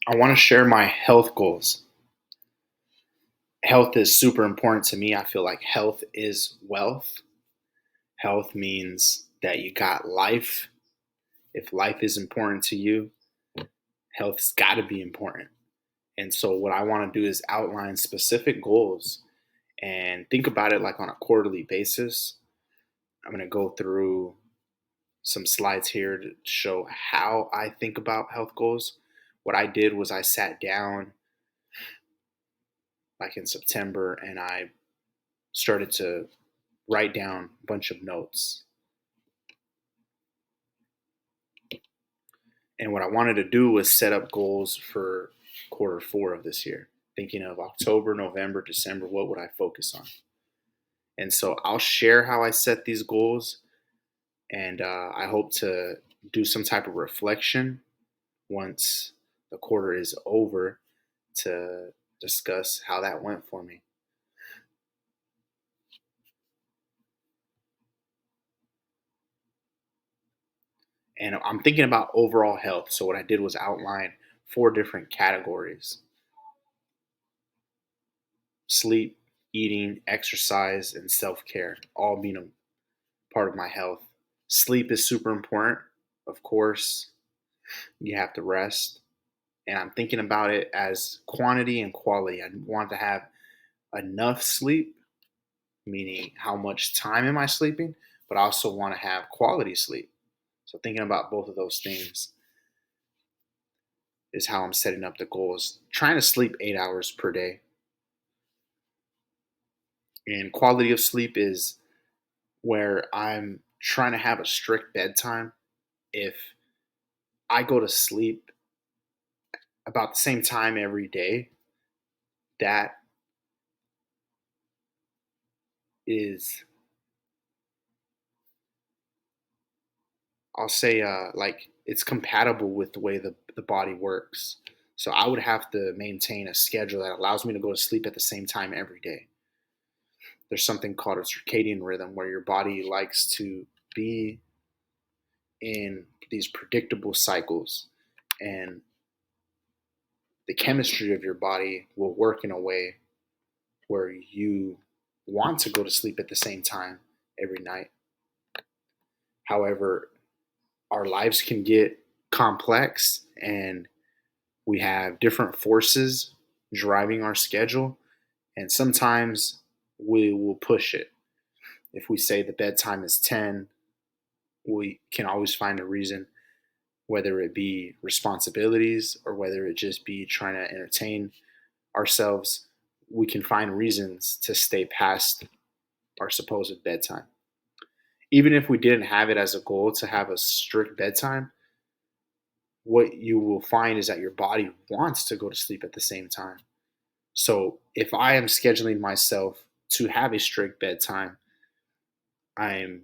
I want to share my health goals. Health is super important to me. I feel like health is wealth. Health means that you got life. If life is important to you, health's got to be important. And so, what I want to do is outline specific goals and think about it like on a quarterly basis. I'm going to go through some slides here to show how I think about health goals. What I did was I sat down like in September and I started to write down a bunch of notes. And what I wanted to do was set up goals for quarter 4 of this year, thinking of October, November, December, what would I focus on? And so I'll share how I set these goals, and I hope to do some type of reflection once the quarter is over to discuss how that went for me. And I'm thinking about overall health. So what I did was outline 4 different categories: sleep, eating, exercise, and self care, all being a part of my health. Sleep is super important. Of course, you have to rest. And I'm thinking about it as quantity and quality. I want to have enough sleep, meaning how much time am I sleeping, but I also want to have quality sleep. So thinking about both of those things is how I'm setting up the goals. Trying to sleep 8 hours per day. And quality of sleep is where I'm trying to have a strict bedtime. If I go to sleep about the same time every day, that is, I'll say, like it's compatible with the way the body works. So I would have to maintain a schedule that allows me to go to sleep at the same time every day. There's something called a circadian rhythm where your body likes to be in these predictable cycles, and the chemistry of your body will work in a way where you want to go to sleep at the same time every night. However, our lives can get complex and we have different forces driving our schedule, and sometimes we will push it. If we say the bedtime is 10, we can always find a reason, whether it be responsibilities or whether it just be trying to entertain ourselves. We can find reasons to stay past our supposed bedtime. Even if we didn't have it as a goal to have a strict bedtime, what you will find is that your body wants to go to sleep at the same time. So if I am scheduling myself to have a strict bedtime, I'm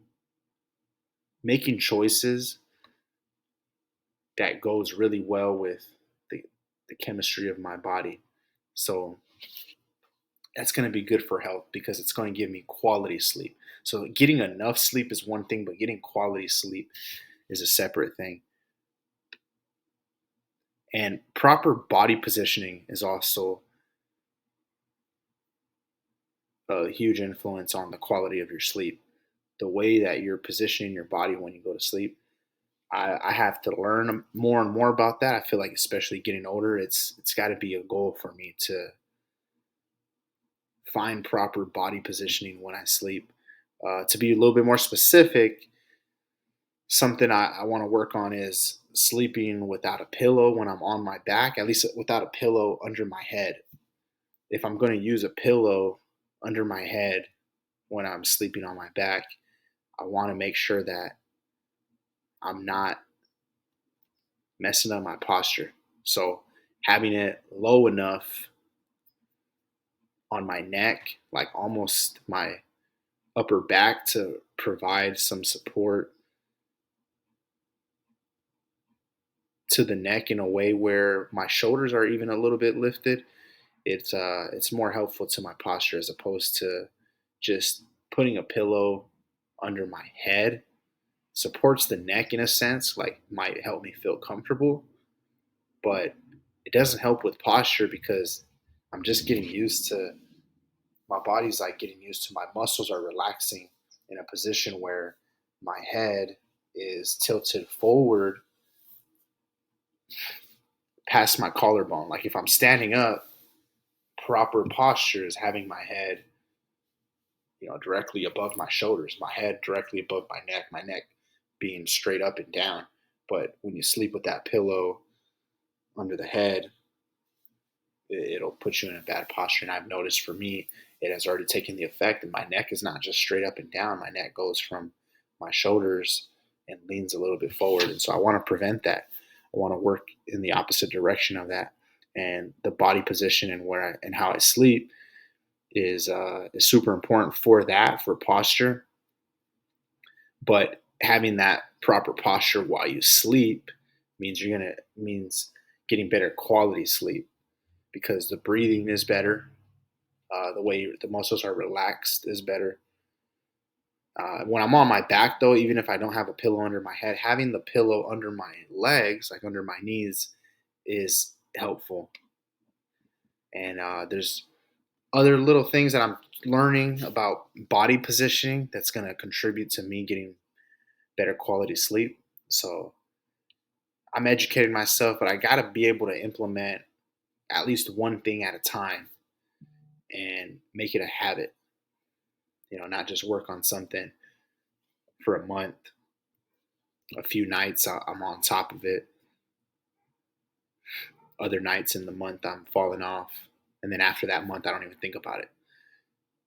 making choices that goes really well with the, the chemistry of my body. So that's going to be good for health because it's going to give me quality sleep. So getting enough sleep is one thing, but getting quality sleep is a separate thing. And proper body positioning is also a huge influence on the quality of your sleep. The way that you're positioning your body when you go to sleep. I have to learn more and more about that. I feel like, especially getting older, it's got to be a goal for me to find proper body positioning when I sleep. To be a little bit more specific, something I want to work on is sleeping without a pillow when I'm on my back, at least without a pillow under my head. If I'm going to use a pillow under my head when I'm sleeping on my back, I want to make sure that I'm not messing up my posture. So having it low enough on my neck, like almost my upper back, to provide some support to the neck in a way where my shoulders are even a little bit lifted. It's more helpful to my posture as opposed to just putting a pillow under my head. Supports the neck in a sense, like might help me feel comfortable, but it doesn't help with posture because I'm just getting used to my body's like getting used to my muscles are relaxing in a position where my head is tilted forward past my collarbone. Like if I'm standing up, proper posture is having my head, directly above my shoulders, my head directly above my neck being straight up and down. But when you sleep with that pillow under the head, it'll put you in a bad posture. And I've noticed for me, it has already taken the effect, and my neck is not just straight up and down. My neck goes from my shoulders and leans a little bit forward. And so I want to prevent that. I want to work in the opposite direction of that. And the body position and how I sleep is super important for that, for posture. But having that proper posture while you sleep means getting better quality sleep because the breathing is better. The way the muscles are relaxed is better. When I'm on my back, though, even if I don't have a pillow under my head, having the pillow under my legs, like under my knees, is helpful. And there's other little things that I'm learning about body positioning that's going to contribute to me getting better quality sleep. So I'm educating myself, but I got to be able to implement at least one thing at a time and make it a habit. Not just work on something for a month. A few nights I'm on top of it. Other nights in the month I'm falling off. And then after that month, I don't even think about it.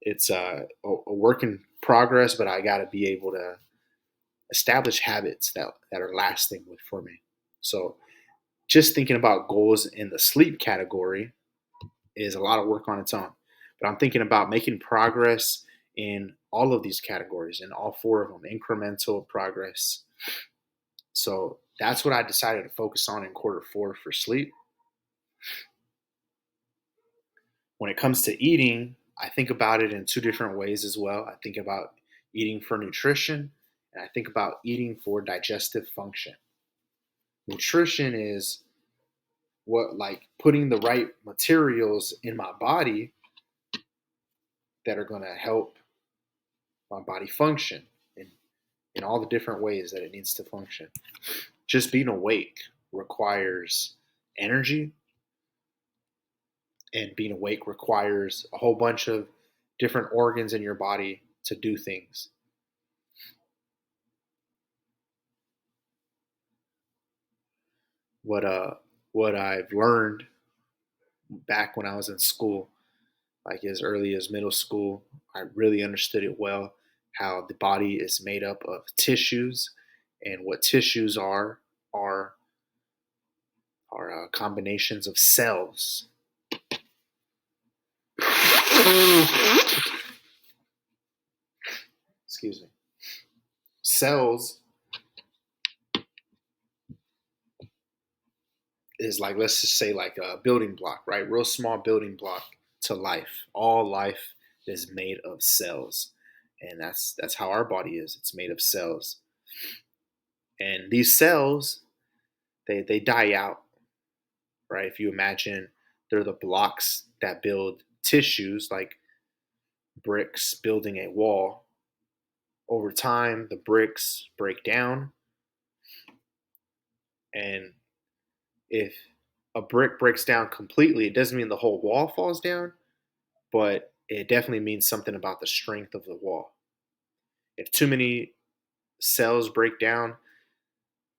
It's a work in progress, but I got to be able to establish habits that are lasting for me. So just thinking about goals in the sleep category is a lot of work on its own. But I'm thinking about making progress in all of these categories, in all four of them, incremental progress. So that's what I decided to focus on in Q4 for sleep. When it comes to eating, I think about it in two different ways as well. I think about eating for nutrition, and I think about eating for digestive function. Nutrition is what, like, putting the right materials in my body that are going to help my body function in all the different ways that it needs to function. Just being awake requires energy, and being awake requires a whole bunch of different organs in your body to do things. What I've learned back when I was in school, like as early as middle school, I really understood it well, how the body is made up of tissues, and what tissues are combinations of cells. Excuse me. Cells is like, let's just say, like a building block, right? Real small building block to life. All life is made of cells, and that's how our body is. It's made of cells, and these cells they die out, right? If you imagine, they're the blocks that build tissues, like bricks building a wall. Over time, the bricks break down, and if a brick breaks down completely, it doesn't mean the whole wall falls down, but it definitely means something about the strength of the wall. If too many cells break down,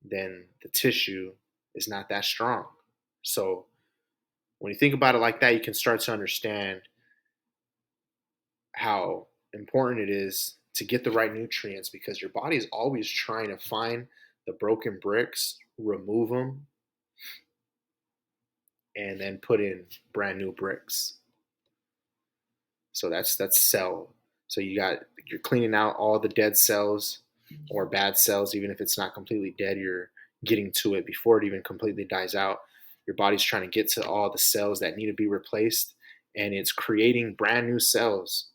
then the tissue is not that strong. So when you think about it like that, you can start to understand how important it is to get the right nutrients, because your body is always trying to find the broken bricks, remove them, and then put in brand new bricks. So that's cell. So you're cleaning out all the dead cells or bad cells. Even if it's not completely dead, you're getting to it before it even completely dies out. Your body's trying to get to all the cells that need to be replaced, and it's creating brand new cells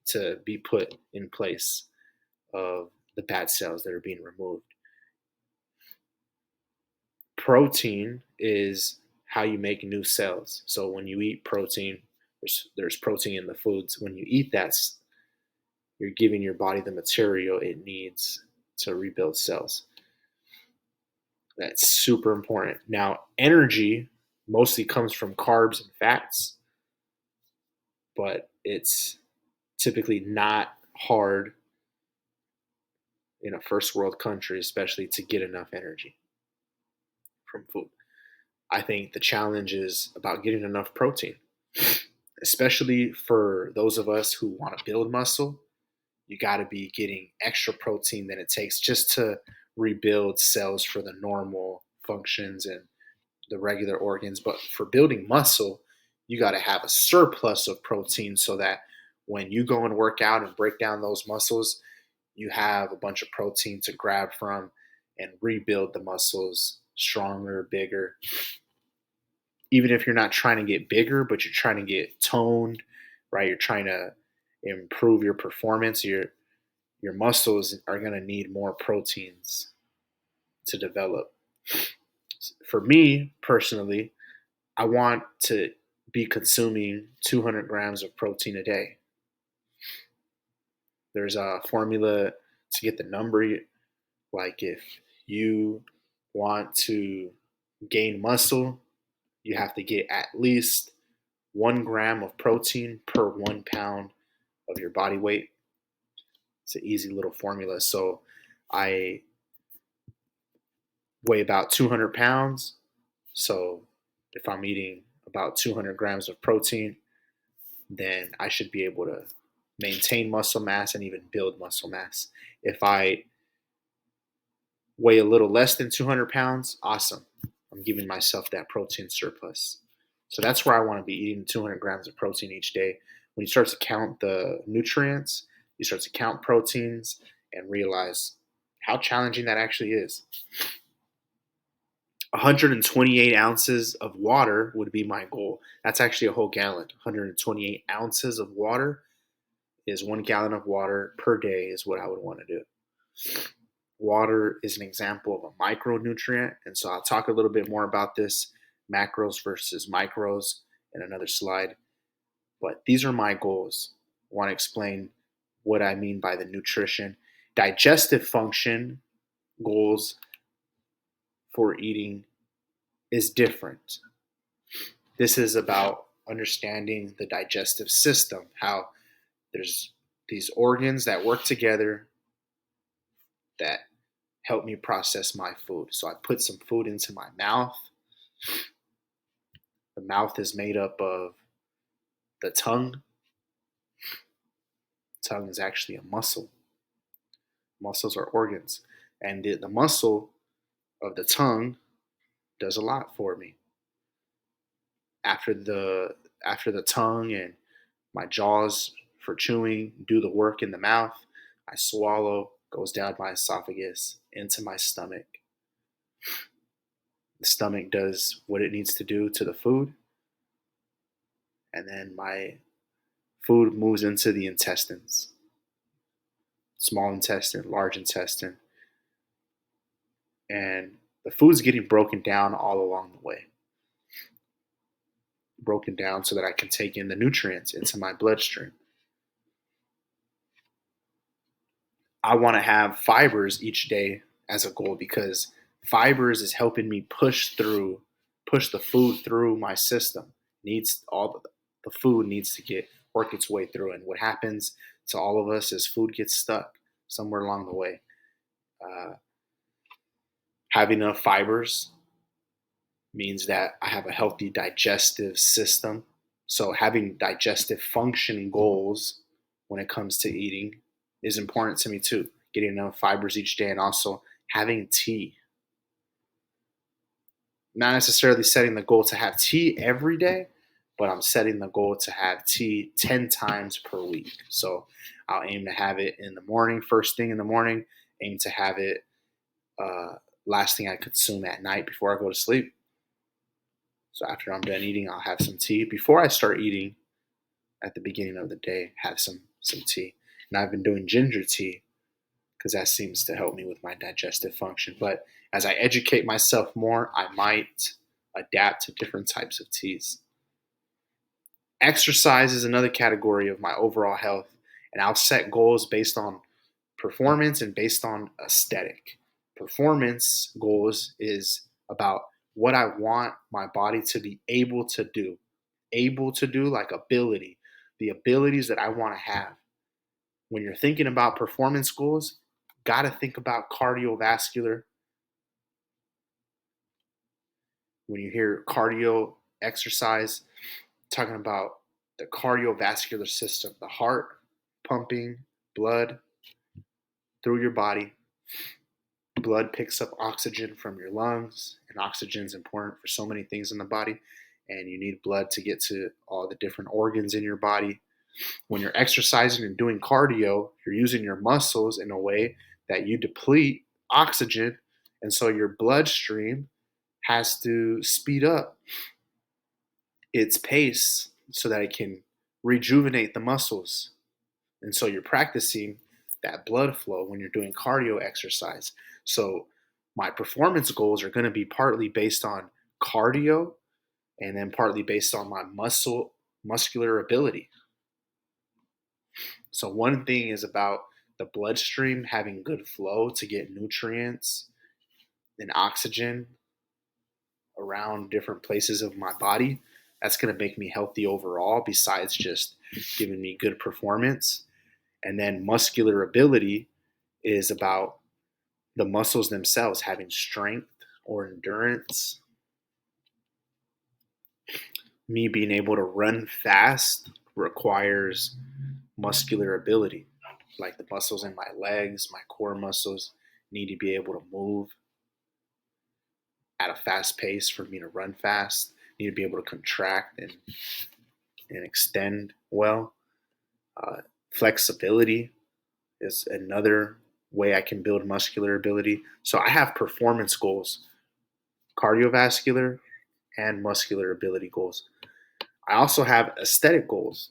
to be put in place of the bad cells that are being removed. Protein is how you make new cells. So when you eat protein, there's protein in the foods. When you eat that, you're giving your body the material it needs to rebuild cells. That's super important. Now, energy mostly comes from carbs and fats, but it's typically not hard in a first world country, especially to get enough energy from food. I think the challenge is about getting enough protein, especially for those of us who want to build muscle. You got to be getting extra protein than it takes just to rebuild cells for the normal functions and the regular organs. But for building muscle, you got to have a surplus of protein so that when you go and work out and break down those muscles, you have a bunch of protein to grab from and rebuild the muscles stronger, bigger. Even if you're not trying to get bigger, but you're trying to get toned, right? You're trying to improve your performance. Your muscles are going to need more proteins to develop. For me personally, I want to be consuming 200 grams of protein a day. There's a formula to get the number. Like if you want to gain muscle, you have to get at least 1 gram of protein per 1 pound of your body weight. It's an easy little formula. So I weigh about 200 pounds. So if I'm eating about 200 grams of protein, then I should be able to maintain muscle mass and even build muscle mass. If I weigh a little less than 200 pounds, awesome. I'm giving myself that protein surplus. So that's where I want to be, eating 200 grams of protein each day. When you start to count the nutrients, you start to count proteins and realize how challenging that actually is. 128 ounces of water would be my goal. That's actually a whole gallon. 128 ounces of water is 1 gallon of water per day is what I would want to do. Water is an example of a micronutrient, and so I'll talk a little bit more about this, macros versus micros, in another slide. But these are my goals. I want to explain what I mean by the nutrition. Digestive function goals for eating is different. This is about understanding the digestive system, how there's these organs that work together that help me process my food. So I put some food into my mouth. The mouth is made up of the tongue. The tongue is actually a muscle. Muscles are organs. And the muscle of the tongue does a lot for me. After the tongue and my jaws for chewing do the work in the mouth, I swallow, goes down my esophagus into my stomach. The stomach does what it needs to do to the food, and then my food moves into the intestines. Small intestine, large intestine, and the food's getting broken down all along the way. Broken down so that I can take in the nutrients into my bloodstream. I want to have fibers each day as a goal because fibers is helping me push the food through my system. Needs all the food needs to work its way through, and what happens to all of us is food gets stuck somewhere along the way. Having enough fibers means that I have a healthy digestive system. So having digestive function goals when it comes to eating is important to me too. Getting enough fibers each day and also having tea. Not necessarily setting the goal to have tea every day, but I'm setting the goal to have tea 10 times per week. So I'll aim to have it in the morning, first thing in the morning, aim to have it last thing I consume at night before I go to sleep. So after I'm done eating, I'll have some tea. Before I start eating, at the beginning of the day, have some tea. And I've been doing ginger tea because that seems to help me with my digestive function. But as I educate myself more, I might adapt to different types of teas. Exercise is another category of my overall health, and I'll set goals based on performance and based on aesthetic. Performance goals is about what I want my body to be able to do like ability, the abilities that I want to have. When you're thinking about performance goals, got to think about cardiovascular. When you hear cardio exercise, talking about the cardiovascular system, the heart pumping blood through your body. Blood picks up oxygen from your lungs, and oxygen is important for so many things in the body. And you need blood to get to all the different organs in your body. When you're exercising and doing cardio, you're using your muscles in a way that you deplete oxygen, and so your bloodstream has to speed up its pace so that it can rejuvenate the muscles. And so you're practicing that blood flow when you're doing cardio exercise. So my performance goals are going to be partly based on cardio and then partly based on my muscular ability. So one thing is about the bloodstream having good flow to get nutrients and oxygen around different places of my body. That's going to make me healthy overall, besides just giving me good performance. And then muscular ability is about the muscles themselves having strength or endurance. Me being able to run fast requires muscular ability. Like the muscles in my legs, my core muscles need to be able to move at a fast pace for me to run fast. Need to be able to contract and extend well. Flexibility is another way I can build muscular ability. So I have performance goals, cardiovascular and muscular ability goals. I also have aesthetic goals,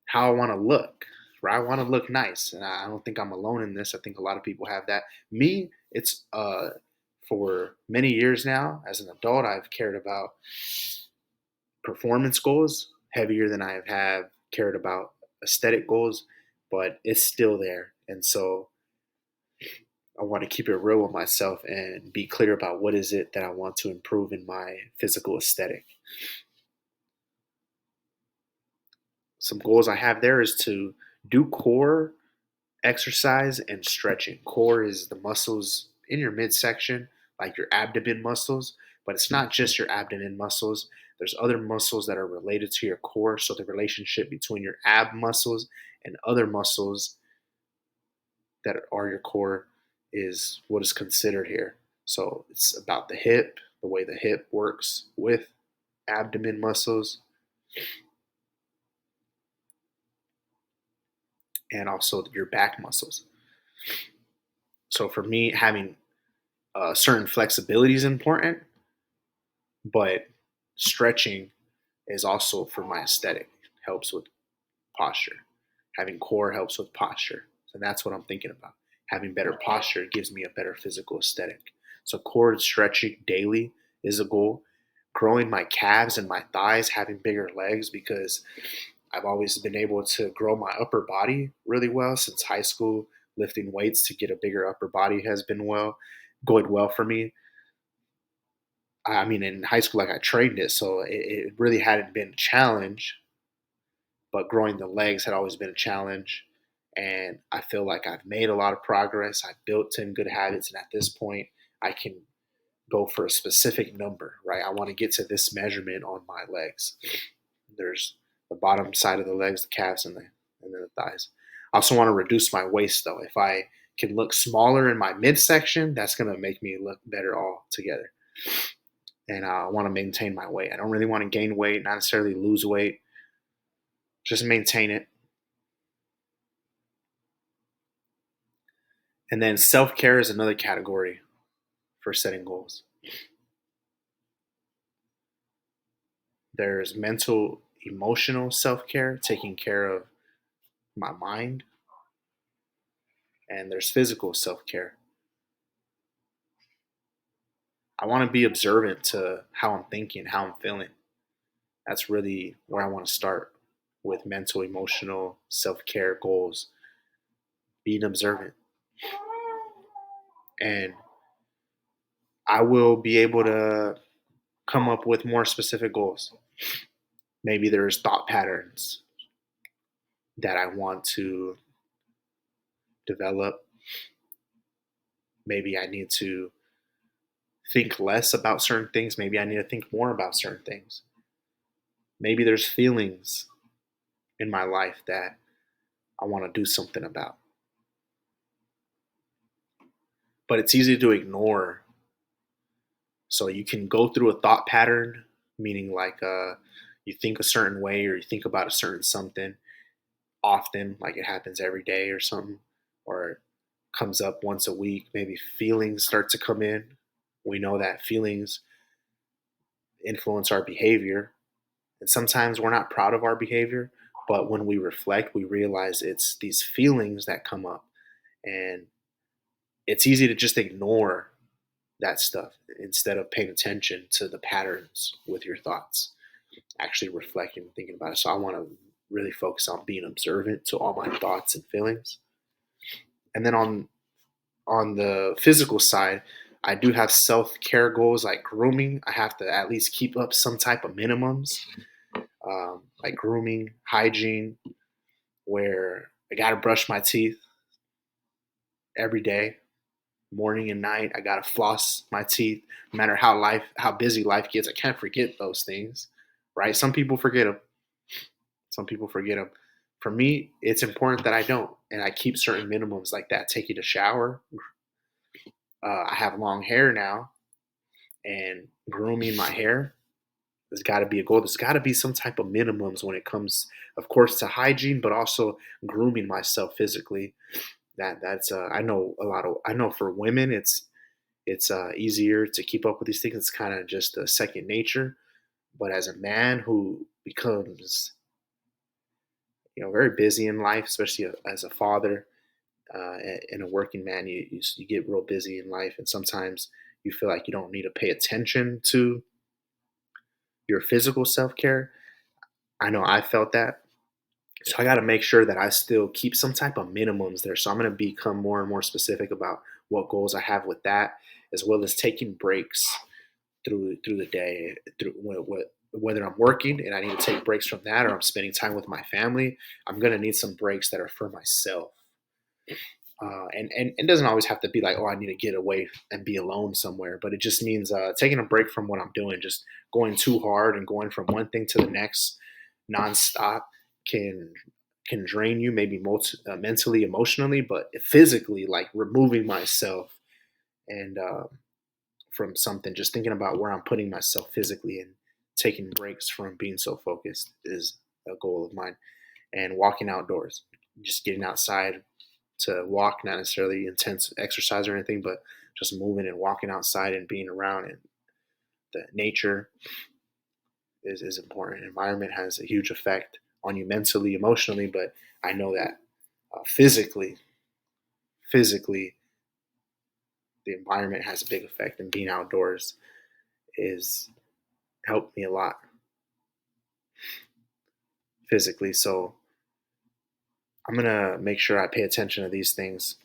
how I want to look, right? I want to look nice. And I don't think I'm alone in this. I think a lot of people have that. Me, it's for many years now, as an adult, I've cared about performance goals heavier than I have cared about aesthetic goals, but it's still there. And so I want to keep it real with myself and be clear about what is it that I want to improve in my physical aesthetic. Some goals I have there is to do core exercise and stretching. Core is the muscles in your midsection, like your abdomen muscles, but it's not just your abdomen muscles. There's other muscles that are related to your core. So the relationship between your ab muscles and other muscles that are your core is what is considered here. So it's about the hip, the way the hip works with abdomen muscles, and also your back muscles. So for me, having certain flexibility is important, but stretching is also for my aesthetic. Helps with posture. Having core helps with posture. So that's what I'm thinking about. Having better posture gives me a better physical aesthetic. So core stretching daily is a goal. Growing my calves and my thighs, having bigger legs, because I've always been able to grow my upper body really well since high school. Lifting weights to get a bigger upper body has been going well for me. I mean, in high school, like I trained it, so it really hadn't been a challenge. But growing the legs had always been a challenge, and I feel like I've made a lot of progress. I've built 10 good habits, and at this point, I can go for a specific number. Right? I want to get to this measurement on my legs. There's the bottom side of the legs, the calves, and then the thighs. I also want to reduce my waist, though. If I can look smaller in my midsection, that's going to make me look better all together. And I want to maintain my weight. I don't really want to gain weight, not necessarily lose weight, just maintain it. And then self care is another category for setting goals. There's mental, emotional self care, taking care of my mind, and there's physical self care. I want to be observant to how I'm thinking, how I'm feeling. That's really where I want to start with mental, emotional, self care goals, being observant. And I will be able to come up with more specific goals. Maybe there's thought patterns that I want to develop. Maybe I need to think less about certain things. Maybe I need to think more about certain things. Maybe there's feelings in my life that I want to do something about. But it's easy to ignore. So you can go through a thought pattern, meaning like you think a certain way or you think about a certain something often, like it happens every day or something, or it comes up once a week. Maybe feelings start to come in. We know that feelings influence our behavior. And sometimes we're not proud of our behavior, but when we reflect, we realize it's these feelings that come up. And it's easy to just ignore that stuff instead of paying attention to the patterns with your thoughts, actually reflecting and thinking about it. So I want to really focus on being observant to all my thoughts and feelings. And then on the physical side, I do have self-care goals like grooming. I have to at least keep up some type of minimums, like grooming, hygiene, where I got to brush my teeth every day, morning and night. I got to floss my teeth. No matter how busy life gets, I can't forget those things, right? Some people forget them. Some people forget them. For me, it's important that I don't, and I keep certain minimums like that. Taking a shower. I have long hair now, and grooming my hair. There's got to be a goal. There's got to be some type of minimums when it comes, of course, to hygiene, but also grooming myself physically. That's I know a lot of I know for women it's easier to keep up with these things. It's kind of just a second nature. But as a man who becomes very busy in life, especially as a father and a working man, you get real busy in life, and sometimes you feel like you don't need to pay attention to your physical self care. I know I felt that. So I got to make sure that I still keep some type of minimums there. So I'm going to become more and more specific about what goals I have with that, as well as taking breaks through the day, through whether I'm working and I need to take breaks from that, or I'm spending time with my family. I'm going to need some breaks that are for myself. And it doesn't always have to be like, oh, I need to get away and be alone somewhere, but it just means taking a break from what I'm doing. Just going too hard and going from one thing to the next nonstop can can drain you, maybe mentally, emotionally, but physically, like removing myself and from something, just thinking about where I'm putting myself physically and taking breaks from being so focused is a goal of mine. And walking outdoors, just getting outside to walk, not necessarily intense exercise or anything, but just moving and walking outside and being around and the nature is important. Environment has a huge effect on you mentally, emotionally, but I know that physically, the environment has a big effect, and being outdoors is helped me a lot physically. So I'm gonna make sure I pay attention to these things